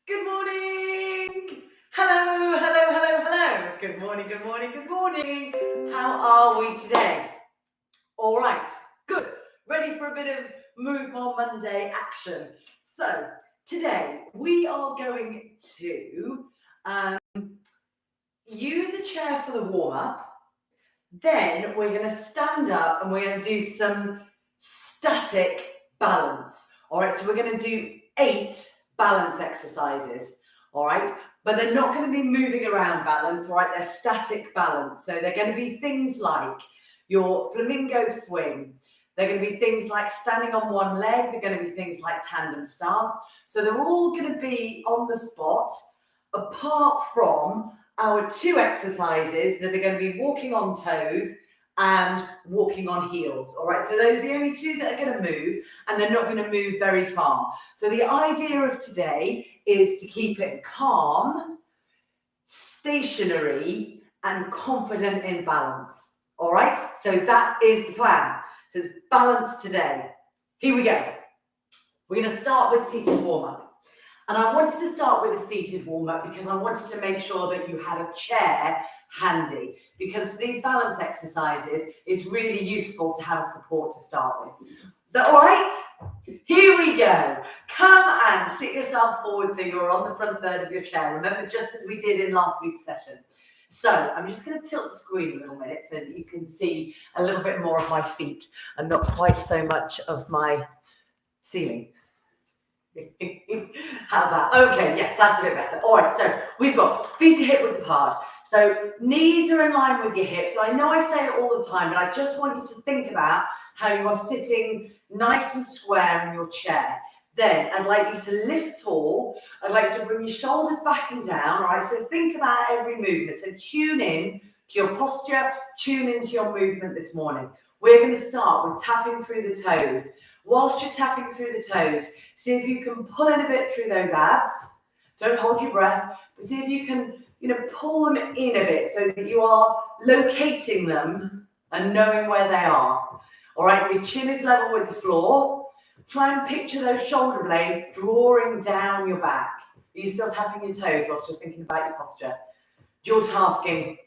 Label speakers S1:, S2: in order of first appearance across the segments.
S1: Good morning. Hello, hello, hello, hello. Good morning, good morning, good morning. How are we today? All right, good. Ready for a bit of Move More Monday action. So, today we are going to use a chair for the warm up. Then we're going to stand up and we're going to do some static balance. All right, so we're going to do 8 balance exercises. All right, but they're not going to be moving around balance. All right, they're static balance. So they're going to be things like your flamingo swing. They're going to be things like standing on one leg. They're going to be things like tandem stance. So they're all going to be on the spot, apart from our 2 exercises that are going to be walking on toes and walking on heels. All right, so those are the only 2 that are going to move, and they're not going to move very far. So the idea of today is to keep it calm, stationary, and confident in balance. All right, so that is the plan. So it's balance today. Here we go. We're going to start with seated warm-up. And I wanted to start with a seated warm-up because I wanted to make sure that you had a chair handy, because for these balance exercises, it's really useful to have a support to start with. Is that all right? Here we go. Come and sit yourself forward so you're on the front third of your chair. Remember, just as we did in last week's session. So I'm just going to tilt the screen a little minute so that you can see a little bit more of my feet and not quite so much of my ceiling. How's that? Okay, yes, that's a bit better. All right, so we've got feet are hip width apart. So knees are in line with your hips. I know I say it all the time, but I just want you to think about how you are sitting nice and square in your chair. Then I'd like you to lift tall. I'd like you to bring your shoulders back and down. All right, so think about every movement. So tune in to your posture, tune into your movement this morning. We're going to start with tapping through the toes. Whilst you're tapping through the toes, see if you can pull in a bit through those abs. Don't hold your breath, but see if you can, pull them in a bit so that you are locating them and knowing where they are. All right, your chin is level with the floor. Try and picture those shoulder blades drawing down your back. Are you still tapping your toes whilst you're thinking about your posture? Dual tasking.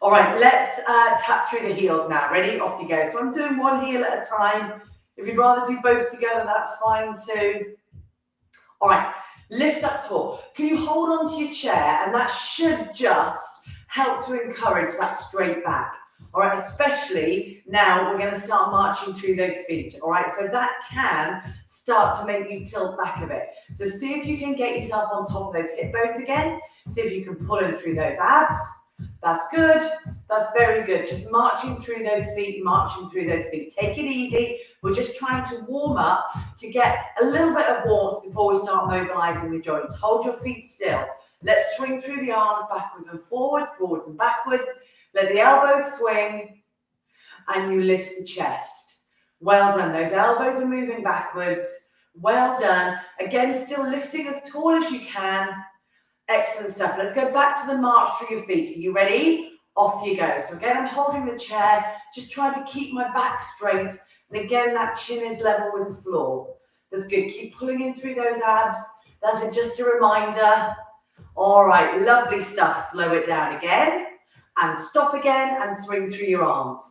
S1: All right, let's tap through the heels now. Ready? Off you go. So I'm doing one heel at a time. If you'd rather do both together, that's fine too. All right, lift up tall. Can you hold on to your chair? And that should just help to encourage that straight back. All right, especially now we're going to start marching through those feet. All right, so that can start to make you tilt back a bit. So see if you can get yourself on top of those hip bones again. See if you can pull in through those abs. That's good. That's very good. Just marching through those feet, marching through those feet. Take it easy. We're just trying to warm up to get a little bit of warmth before we start mobilizing the joints. Hold your feet still. Let's swing through the arms backwards and forwards and backwards. Let the elbows swing and you lift the chest. Well done. Those elbows are moving backwards. Well done. Again, still lifting as tall as you can. Excellent stuff. Let's go back to the march through your feet. Are you ready? Off you go. So again, I'm holding the chair, just trying to keep my back straight. And again, that chin is level with the floor. That's good. Keep pulling in through those abs. That's it, just a reminder. All right, lovely stuff. Slow it down again and stop again and swing through your arms.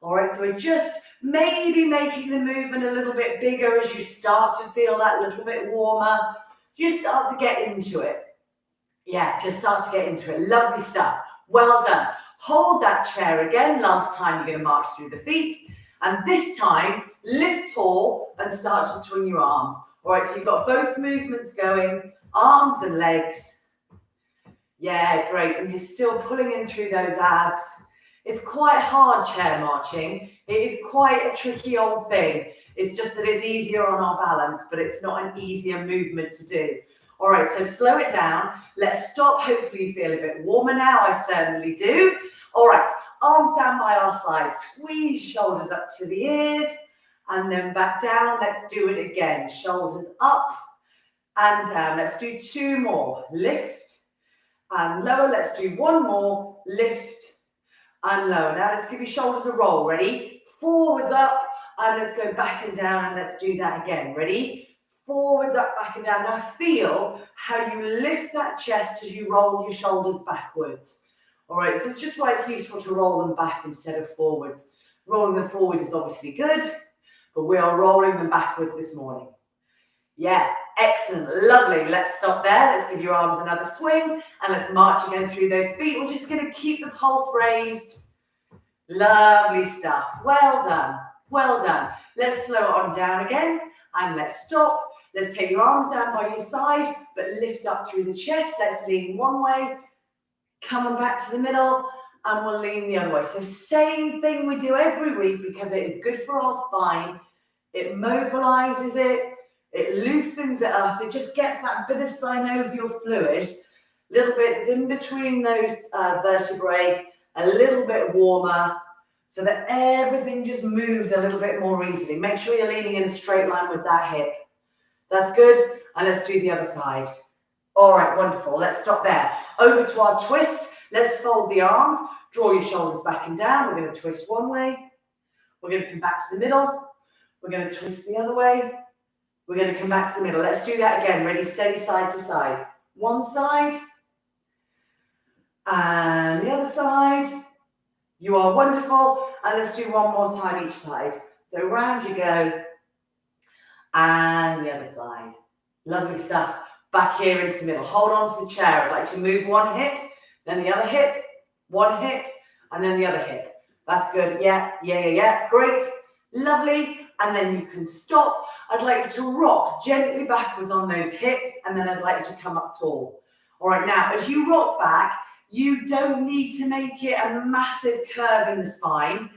S1: All right, so we're just maybe making the movement a little bit bigger as you start to feel that little bit warmer. You start to get into it. Yeah, just start to get into it. Lovely stuff. Well done. Hold that chair again. Last time you're going to march through the feet. And this time, lift tall and start to swing your arms. All right, so you've got both movements going, arms and legs. Yeah, great. And you're still pulling in through those abs. It's quite hard chair marching. It is quite a tricky old thing. It's just that it's easier on our balance, but it's not an easier movement to do. All right, so slow it down. Let's stop. Hopefully you feel a bit warmer now. I certainly do. All right, arms down by our side. Squeeze shoulders up to the ears and then back down. Let's do it again. Shoulders up and down. Let's do 2 more. Lift and lower. Let's do 1 more. Lift and lower. Now let's give your shoulders a roll. Ready? Forwards up and let's go back and down and let's do that again. Ready? forwards, up, back and down. Now feel how you lift that chest as you roll your shoulders backwards. All right, so it's just why it's useful to roll them back instead of forwards. Rolling them forwards is obviously good, but we are rolling them backwards this morning. Yeah, excellent, lovely. Let's stop there. Let's give your arms another swing and let's march again through those feet. We're just going to keep the pulse raised. Lovely stuff. Well done. Well done. Let's slow it on down again and let's stop. Let's take your arms down by your side, but lift up through the chest. Let's lean one way, coming back to the middle, and we'll lean the other way. So same thing we do every week because it is good for our spine. It mobilizes it. It loosens it up. It just gets that bit of synovial fluid, little bits in between those vertebrae, a little bit warmer, so that everything just moves a little bit more easily. Make sure you're leaning in a straight line with that hip. That's good. And let's do the other side. All right, wonderful. Let's stop there. Over to our twist. Let's fold the arms. Draw your shoulders back and down. We're going to twist one way. We're going to come back to the middle. We're going to twist the other way. We're going to come back to the middle. Let's do that again. Ready, steady, side to side. One side. And the other side. You are wonderful. And let's do one more time each side. So round you go. And the other side. Lovely stuff. Back here into the middle. Hold on to the chair. I'd like to move one hip, then the other hip, one hip, and then the other hip. That's good. Yeah. Great. Lovely. And then you can stop. I'd like you to rock gently backwards on those hips, and then I'd like you to come up tall. All right, now, as you rock back, you don't need to make it a massive curve in the spine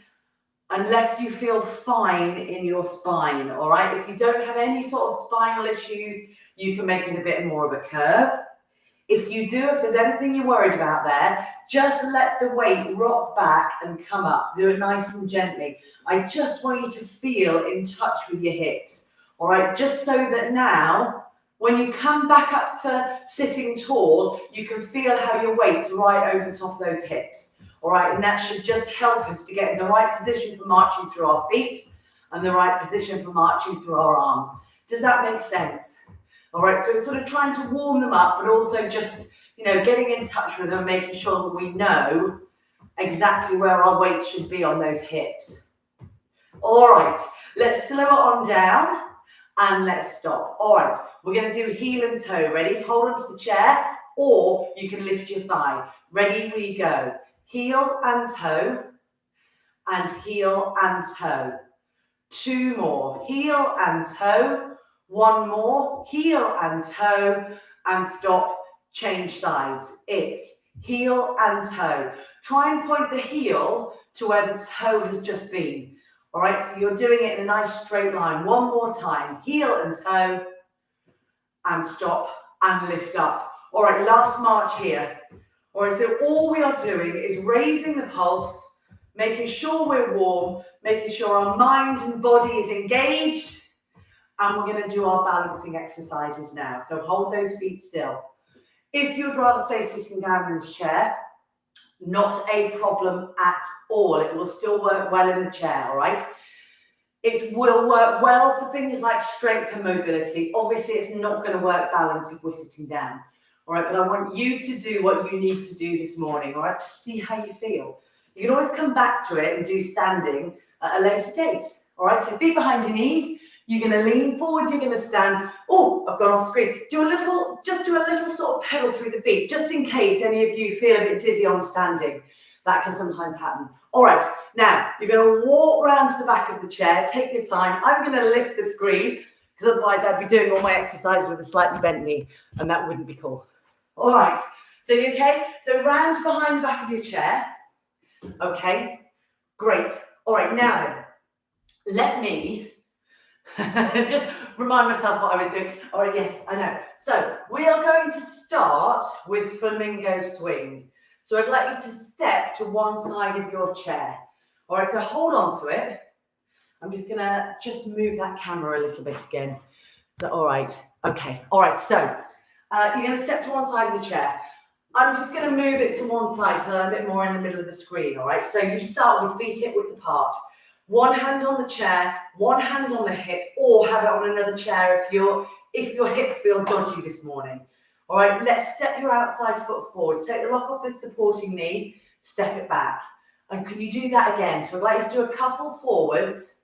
S1: unless you feel fine in your spine, all right? If you don't have any sort of spinal issues, you can make it a bit more of a curve. If you do, if there's anything you're worried about there, just let the weight rock back and come up. Do it nice and gently. I just want you to feel in touch with your hips, all right? Just so that now, when you come back up to sitting tall, you can feel how your weight's right over the top of those hips, all right? And that should just help us to get in the right position for marching through our feet and the right position for marching through our arms. Does that make sense? All right, so it's sort of trying to warm them up, but also just, getting in touch with them, making sure that we know exactly where our weight should be on those hips. All right, let's slow it on down and let's stop. All right, we're going to do heel and toe. Ready? Hold onto the chair, or you can lift your thigh. Ready? We go. Heel and toe, and heel and toe. Two more. Heel and toe. One more, heel and toe, and stop, change sides. It's heel and toe. Try and point the heel to where the toe has just been. All right, so you're doing it in a nice straight line. One more time, heel and toe, and stop, and lift up. All right, last march here. All right, so all we are doing is raising the pulse, making sure we're warm, making sure our mind and body is engaged. And we're going to do our balancing exercises now. So hold those feet still. If you'd rather stay sitting down in this chair, not a problem at all. It will still work well in the chair, all right? It will work well for things like strength and mobility. Obviously, it's not going to work balance if we're sitting down, all right? But I want you to do what you need to do this morning, all right? To see how you feel. You can always come back to it and do standing at a later date, all right? So feet behind your knees. You're going to lean forwards, you're going to stand. Oh, I've gone off screen. Just do a little sort of pedal through the feet, just in case any of you feel a bit dizzy on standing. That can sometimes happen. All right, now you're going to walk around to the back of the chair. Take your time. I'm going to lift the screen because otherwise I'd be doing all my exercises with a slightly bent knee, and that wouldn't be cool. All right, so you okay? So round behind the back of your chair. Okay, great. All right, now then, let me just remind myself what I was doing. All right, yes, I know. So we are going to start with flamingo swing. So I'd like you to step to one side of your chair. All right, so hold on to it. I'm just going to move that camera a little bit again. So, all right. Okay. All right. So you're going to step to one side of the chair. I'm just going to move it to one side so that I'm a bit more in the middle of the screen. All right. So you start with feet hip width apart. One hand on the chair, one hand on the hip, or have it on another chair if you're if your hips feel dodgy this morning. All right, let's step your outside foot forward. Take the lock off the supporting knee, step it back. And can you do that again? So I'd like you to do a couple forwards,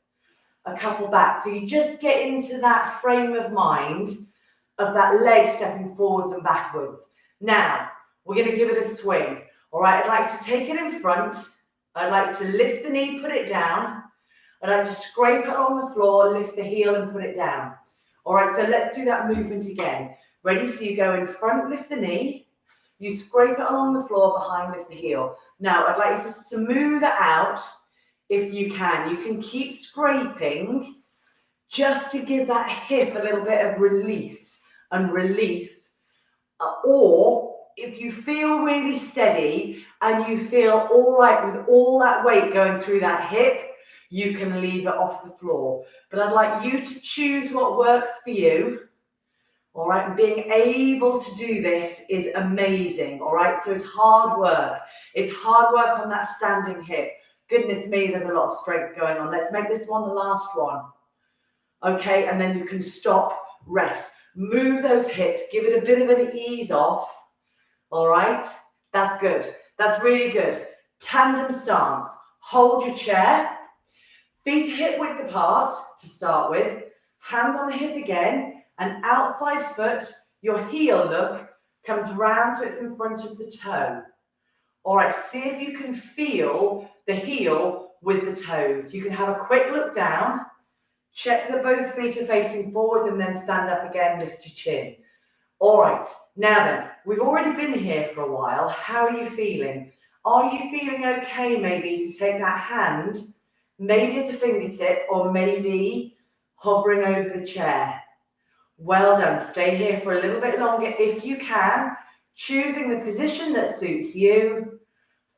S1: a couple back. So you just get into that frame of mind of that leg stepping forwards and backwards. Now, we're going to give it a swing. All right, I'd like to take it in front. I'd like to lift the knee, put it down. I'd like to scrape it along the floor, lift the heel and put it down. All right, so let's do that movement again. Ready? So you go in front, lift the knee. You scrape it along the floor, behind, lift the heel. Now, I'd like you to smooth it out if you can. You can keep scraping just to give that hip a little bit of release and relief. Or if you feel really steady and you feel all right with all that weight going through that hip, you can leave it off the floor. But I'd like you to choose what works for you. All right, and being able to do this is amazing. All right, so it's hard work. It's hard work on that standing hip. Goodness me, there's a lot of strength going on. Let's make this one the last one. Okay, and then you can stop, rest. Move those hips, give it a bit of an ease off. All right, that's good. That's really good. Tandem stance. Hold your chair. Feet hip width apart to start with. Hand on the hip again. And outside foot, your heel look comes round so it's in front of the toe. All right, see if you can feel the heel with the toes. You can have a quick look down. Check that both feet are facing forwards and then stand up again, lift your chin. All right, now then, we've already been here for a while. How are you feeling? Are you feeling okay maybe to take that hand, maybe as a fingertip or maybe hovering over the chair? Well done. Stay here for a little bit longer if you can, choosing the position that suits you.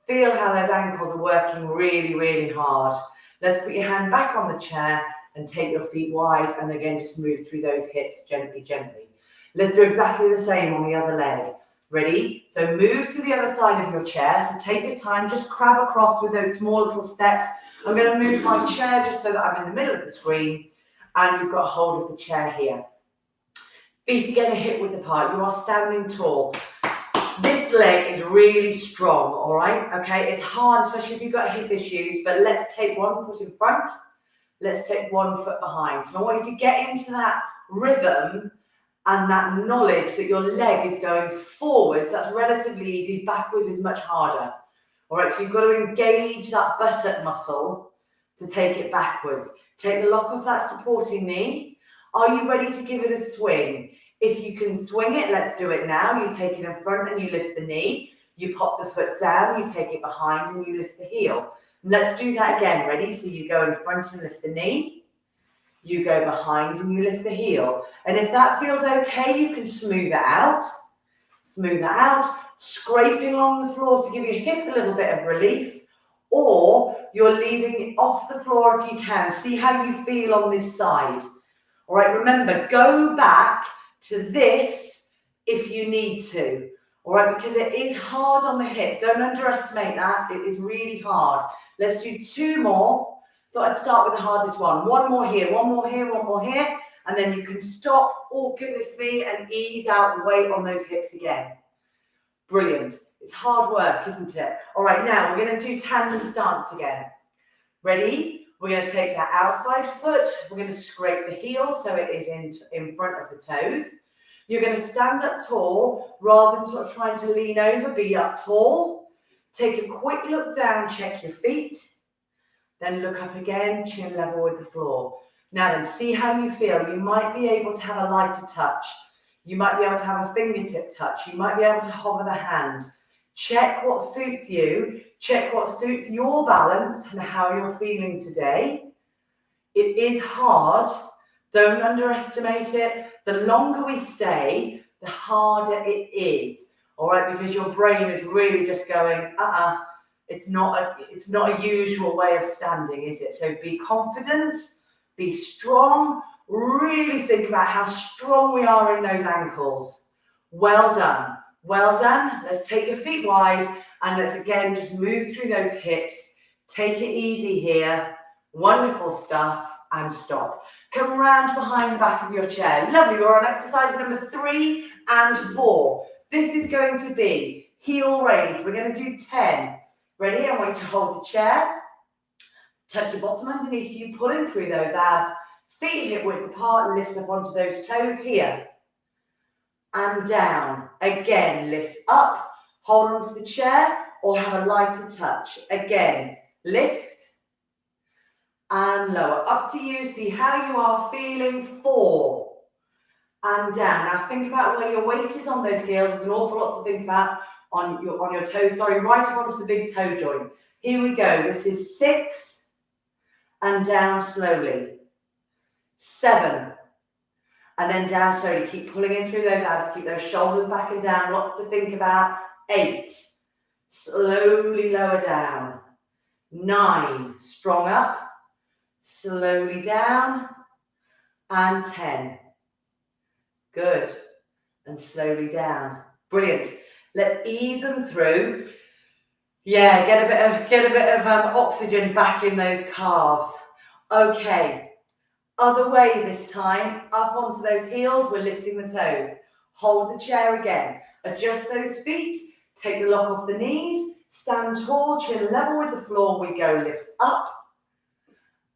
S1: Feel how those ankles are working really, really hard. Let's put your hand back on the chair and take your feet wide, and again, just move through those hips gently, gently. Let's do exactly the same on the other leg. Ready? So move to the other side of your chair. So take your time, just crab across with those small little steps. I'm going to move my chair just so that I'm in the middle of the screen, and you've got hold of the chair here. Feet again hip width apart. You are standing tall. This leg is really strong, all right? Okay, it's hard, especially if you've got hip issues, but let's take one foot in front. Let's take one foot behind. So I want you to get into that rhythm and that knowledge that your leg is going forwards. That's relatively easy. Backwards is much harder. All right, so you've got to engage that buttock muscle to take it backwards. Take the lock off that supporting knee. Are you ready to give it a swing? If you can swing it, let's do it now. You take it in front and you lift the knee. You pop the foot down, you take it behind and you lift the heel. Let's do that again. Ready? So you go in front and lift the knee. You go behind and you lift the heel. And if that feels okay, you can smooth it out. Smooth that out. Scraping along the floor to give your hip a little bit of relief. Or you're leaving it off the floor if you can. See how you feel on this side. All right, remember, go back to this if you need to. All right, because it is hard on the hip. Don't underestimate that. It is really hard. Let's do two more. Thought I'd start with the hardest one. One more here, one more here, one more here. And then you can stop, oh goodness me, and ease out the weight on those hips again. Brilliant. It's hard work, isn't it? All right, now we're going to do tandem stance again. Ready? We're going to take that outside foot. We're going to scrape the heel so it is in front of the toes. You're going to stand up tall rather than sort of trying to lean over, be up tall. Take a quick look down, check your feet. Then look up again, chin level with the floor. Now then, see how you feel. You might be able to have a lighter touch. You might be able to have a fingertip touch. You might be able to hover the hand. Check what suits you. Check what suits your balance and how you're feeling today. It is hard. Don't underestimate it. The longer we stay, the harder it is. All right, because your brain is really just going, it's not a usual way of standing, is it? So be confident, be strong. Really think about how strong we are in those ankles. Well done. Well done. Let's take your feet wide and let's again just move through those hips. Take it easy here. Wonderful stuff and stop. Come round behind the back of your chair. Lovely. We're on exercise number 3 and 4. This is going to be heel raise. We're going to do 10. Ready? I want you to hold the chair. Tuck your bottom underneath you, pulling through those abs. Feet hip width apart, lift up onto those toes here. And down. Again, lift up. Hold onto the chair or have a lighter touch. Again, lift. And lower. Up to you. See how you are feeling. 4. And down. Now think about where your weight is on those heels. There's an awful lot to think about on your toes. Sorry, right up onto the big toe joint. Here we go. This is 6. And down slowly. 7. And then down slowly. Keep pulling in through those abs. Keep those shoulders back and down. Lots to think about. 8. Slowly lower down. 9. Strong up. Slowly down. And 10. Good. And slowly down. Brilliant. Let's ease them through. Yeah, get a bit of oxygen back in those calves. Okay. Other way this time. Up onto those heels. We're lifting the toes. Hold the chair again. Adjust those feet. Take the lock off the knees. Stand tall. Chin level with the floor. We go lift up.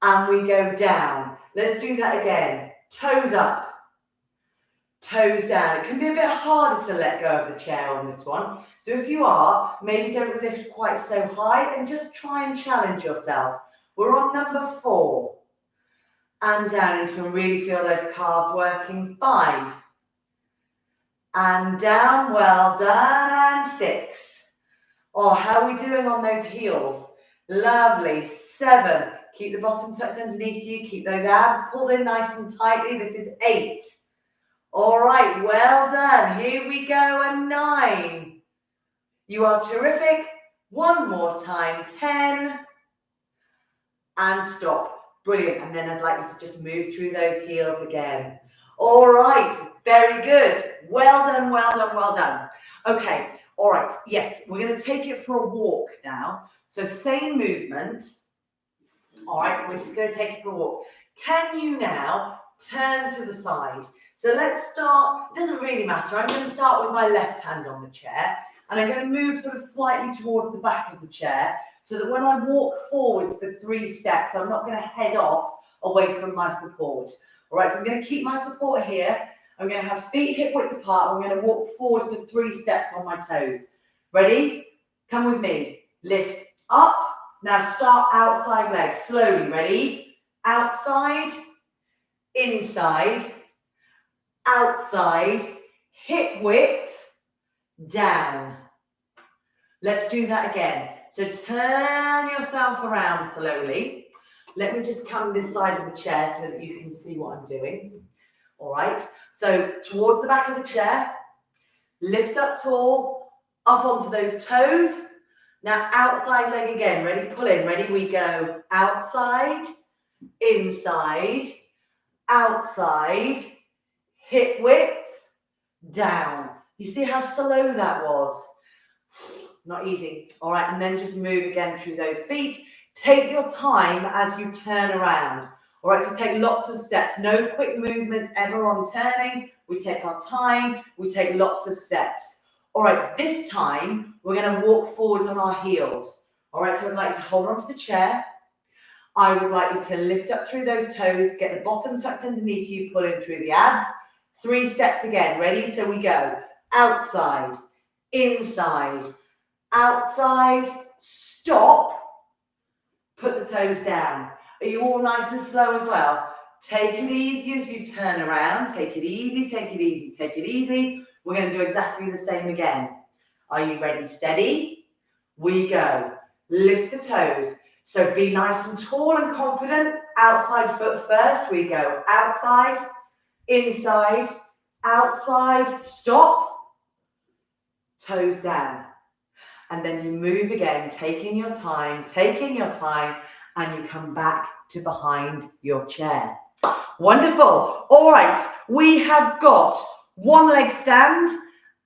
S1: And we go down. Let's do that again. Toes up. Toes down. It can be a bit harder to let go of the chair on this one. So if you are, maybe don't lift quite so high and just try and challenge yourself. We're on number 4. And down. You can really feel those calves working. 5. And down. Well done. And 6. Oh, how are we doing on those heels? Lovely. 7. Keep the bottom tucked underneath you. Keep those abs pulled in nice and tightly. This is 8. All right, well done. Here we go, and 9. You are terrific. One more time, 10. And stop. Brilliant. And then I'd like you to just move through those heels again. All right, very good. Well done, well done, well done. Okay, all right, yes, we're going to take it for a walk now. So same movement. All right, we're just going to take it for a walk. Can you now turn to the side? So let's start, it doesn't really matter. I'm going to start with my left hand on the chair and I'm going to move sort of slightly towards the back of the chair so that when I walk forwards for 3 steps, I'm not going to head off away from my support. All right, so I'm going to keep my support here. I'm going to have feet hip width apart. I'm going to walk forwards for 3 steps on my toes. Ready? Come with me. Lift up. Now start outside leg. Slowly. Ready? Outside, inside, outside, hip width, down. Let's do that again. So turn yourself around slowly. Let me just come this side of the chair so that you can see what I'm doing. All right. So towards the back of the chair, lift up tall, up onto those toes. Now outside leg again. Ready? Pull in. Ready? We go outside, inside, outside, hip width, down. You see how slow that was? Not easy. All right, and then just move again through those feet. Take your time as you turn around. All right, so take lots of steps. No quick movements ever on turning. We take our time. We take lots of steps. All right, this time we're going to walk forwards on our heels. All right, so I'd like you to hold onto the chair. I would like you to lift up through those toes, get the bottom tucked underneath you, pull in through the abs. 3 steps again. Ready? So we go outside, inside, outside, stop, put the toes down. Are you all nice and slow as well? Take it easy as you turn around. Take it easy, take it easy, take it easy. We're going to do exactly the same again. Are you ready? Steady. We go. Lift the toes. So be nice and tall and confident. Outside foot first. We go outside, inside, outside, stop, toes down. And then you move again, taking your time, and you come back to behind your chair. Wonderful. All right, we have got 1 leg stand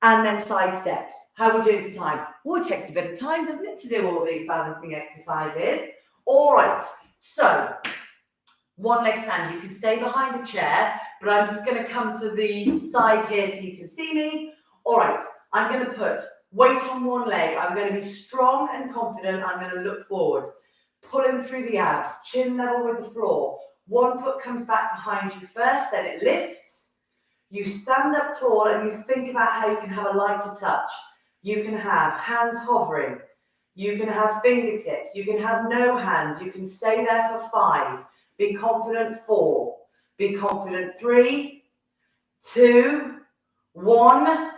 S1: and then side steps. How are we doing for time? Well, it takes a bit of time, doesn't it, to do all these balancing exercises? All right, so One leg stand. You can stay behind the chair, but I'm just going to come to the side here so you can see me. All right, I'm going to put weight on one leg. I'm going to be strong and confident. I'm going to look forward, pulling through the abs, chin level with the floor. One foot comes back behind you first, then it lifts. You stand up tall and you think about how you can have a lighter touch. You can have hands hovering. You can have fingertips. You can have no hands. You can stay there for 5. Be confident, 4. Be confident, 3, 2, 1.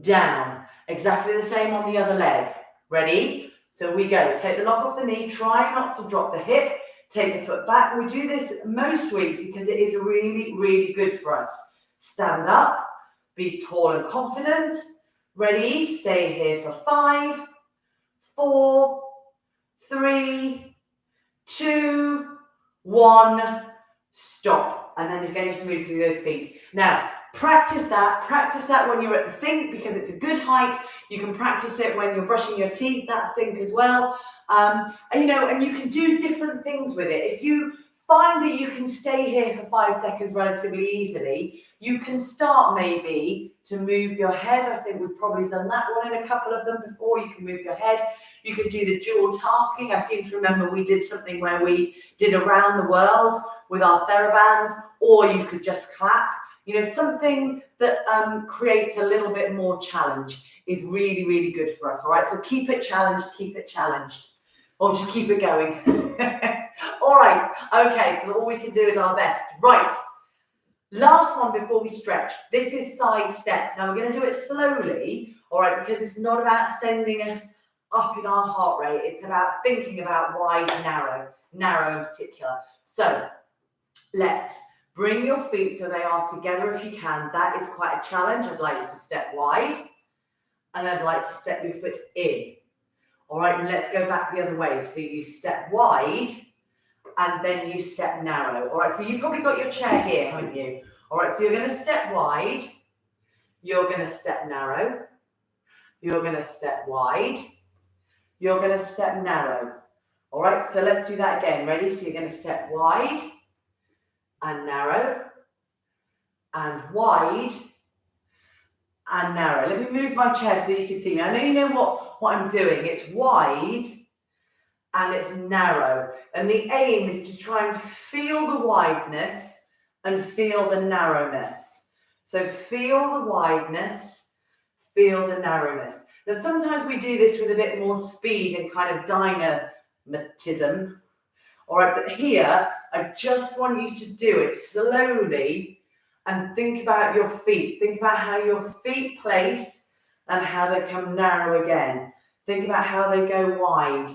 S1: Down. Exactly the same on the other leg. Ready? So we go. Take the knock off the knee. Try not to drop the hip. Take the foot back. We do this most weeks because it is really, really good for us. Stand up. Be tall and confident. Ready? Stay here for 5, 4, 3, 2, 1. Stop. And then again, just move through those feet. Now, practice that when you're at the sink because it's a good height. You can practice it when you're brushing your teeth, that sink as well. And you can do different things with it. If you find that you can stay here for 5 seconds relatively easily, you can start maybe to move your head. I think we've probably done that one in a couple of them before. You can move your head. You can do the dual tasking. I seem to remember we did something where we did around the world with our TheraBands, or you could just clap. Something that creates a little bit more challenge is really, really good for us. All right, so keep it challenged, or just keep it going. All right, okay, because all we can do is our best. Right, last one before we stretch. This is side steps. Now we're going to do it slowly, all right, because it's not about sending us up in our heart rate. It's about thinking about wide, narrow in particular. So let's bring your feet so they are together if you can. That is quite a challenge. I'd like you to step wide and I'd like to step your foot in. All right, and let's go back the other way. So you step wide and then you step narrow. All right, so you've probably got your chair here, haven't you? All right, so you're going to step wide. You're going to step narrow. You're going to step wide. You're going to step narrow. All right, so let's do that again. Ready? So you're going to step wide and narrow and wide and narrow. Let me move my chair so you can see me. I know you know what I'm doing. It's wide and it's narrow. And the aim is to try and feel the wideness and feel the narrowness. So feel the wideness, feel the narrowness. Now, sometimes we do this with a bit more speed and kind of dynamism. All right, but here, I just want you to do it slowly and think about your feet. Think about how your feet place and how they come narrow again. Think about how they go wide,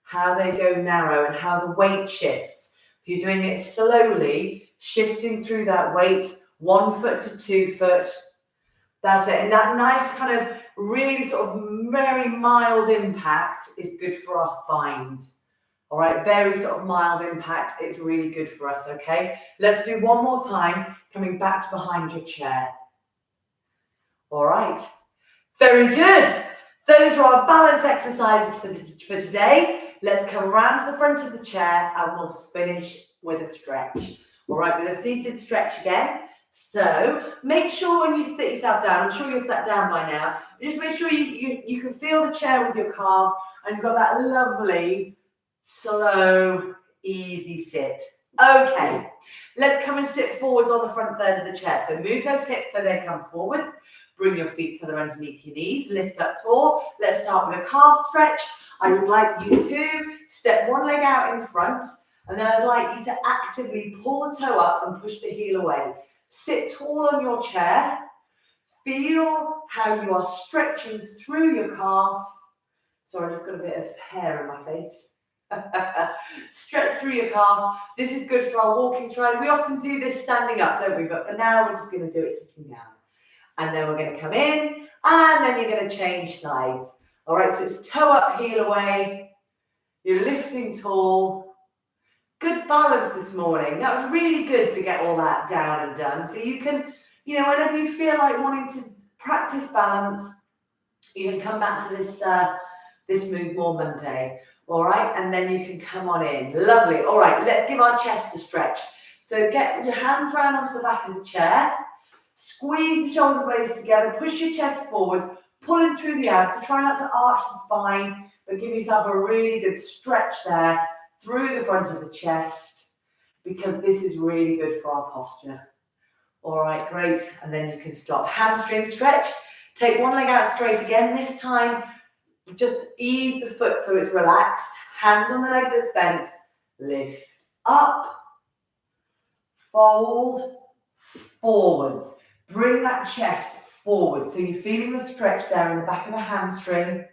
S1: how they go narrow, and how the weight shifts. So you're doing it slowly, shifting through that weight, 1 foot to 2 foot. That's it. And that nice kind of really sort of very mild impact is good for our spines. All right, very sort of mild impact. It's really good for us, okay? Let's do one more time, coming back to behind your chair. All right, very good. Those are our balance exercises for today. Let's come around to the front of the chair and we'll finish with a stretch. All right, with a seated stretch again. So make sure when you sit yourself down, I'm sure you're sat down by now, but just make sure you can feel the chair with your calves and you've got that lovely, slow, easy sit. Okay, let's come and sit forwards on the front third of the chair. So move those hips so they come forwards. Bring your feet so they're underneath your knees. Lift up tall. Let's start with a calf stretch. I would like you to step one leg out in front, and then I'd like you to actively pull the toe up and push the heel away. Sit tall on your chair. Feel how you are stretching through your calf. Sorry, I just got a bit of hair in my face. Stretch through your calf. This is good for our walking stride. We often do this standing up, don't we? But for now, we're just going to do it sitting down. And then we're going to come in, and then you're going to change sides. All right, so it's toe up, heel away. You're lifting tall. Good balance this morning. That was really good to get all that down and done. So you can, whenever you feel like wanting to practice balance, you can come back to this Move More Monday. All right, and then you can come on in. Lovely. All right, let's give our chest a stretch. So get your hands round onto the back of the chair. Squeeze the shoulder blades together. Push your chest forwards. Pulling through the abs. So try not to arch the spine, but give yourself a really good stretch there through the front of the chest, because this is really good for our posture. All right, great. And then you can stop. Hamstring stretch. Take one leg out straight again. This time, just ease the foot so it's relaxed. Hands on the leg that's bent. Lift up. Fold. Forwards. Bring that chest forward. So you're feeling the stretch there in the back of the hamstring.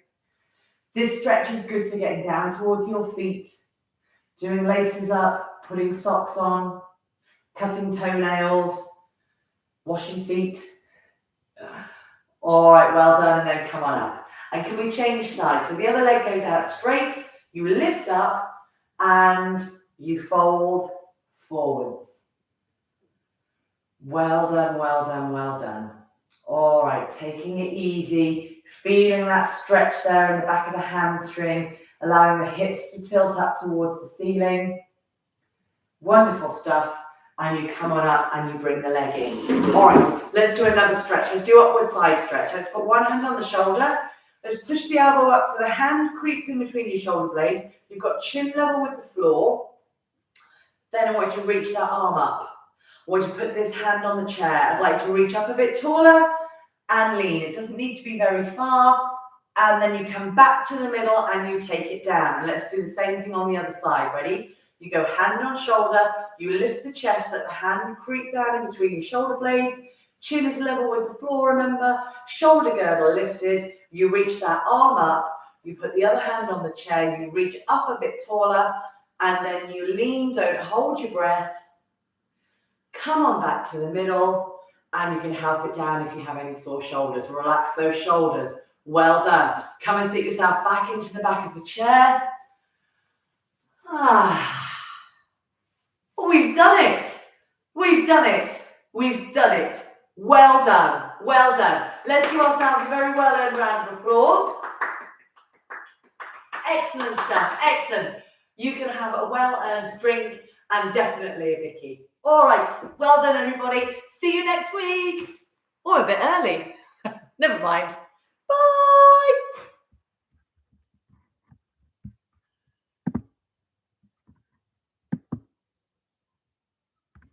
S1: This stretch is good for getting down towards your feet. Doing laces up, putting socks on, cutting toenails, washing feet. All right, well done, and then come on up. And can we change sides? So the other leg goes out straight, you lift up, and you fold forwards. Well done, well done, well done. All right, taking it easy, feeling that stretch there in the back of the hamstring, allowing the hips to tilt up towards the ceiling. Wonderful stuff. And you come on up and you bring the leg in. All right, let's do another stretch. Let's do upward side stretch. Let's put one hand on the shoulder. Let's push the elbow up so the hand creeps in between your shoulder blades. You've got chin level with the floor. Then I want you to reach that arm up. I want you to put this hand on the chair. I'd like to reach up a bit taller and lean. It doesn't need to be very far. And then you come back to the middle and you take it down. Let's do the same thing on the other side. Ready? You go hand on shoulder. You lift the chest, let the hand creep down in between your shoulder blades. Chin is level with the floor, remember. Shoulder girdle lifted. You reach that arm up. You put the other hand on the chair. You reach up a bit taller. And then you lean. Don't hold your breath. Come on back to the middle. And you can help it down if you have any sore shoulders. Relax those shoulders. Well done. Come and sit yourself back into the back of the chair. We've done it. We've done it. We've done it. Well done. Well done. Let's give ourselves a very well-earned round of applause. Excellent stuff. Excellent. You can have a well-earned drink and definitely a Vicky. All right. Well done, everybody. See you next week. Or a bit early. Never mind.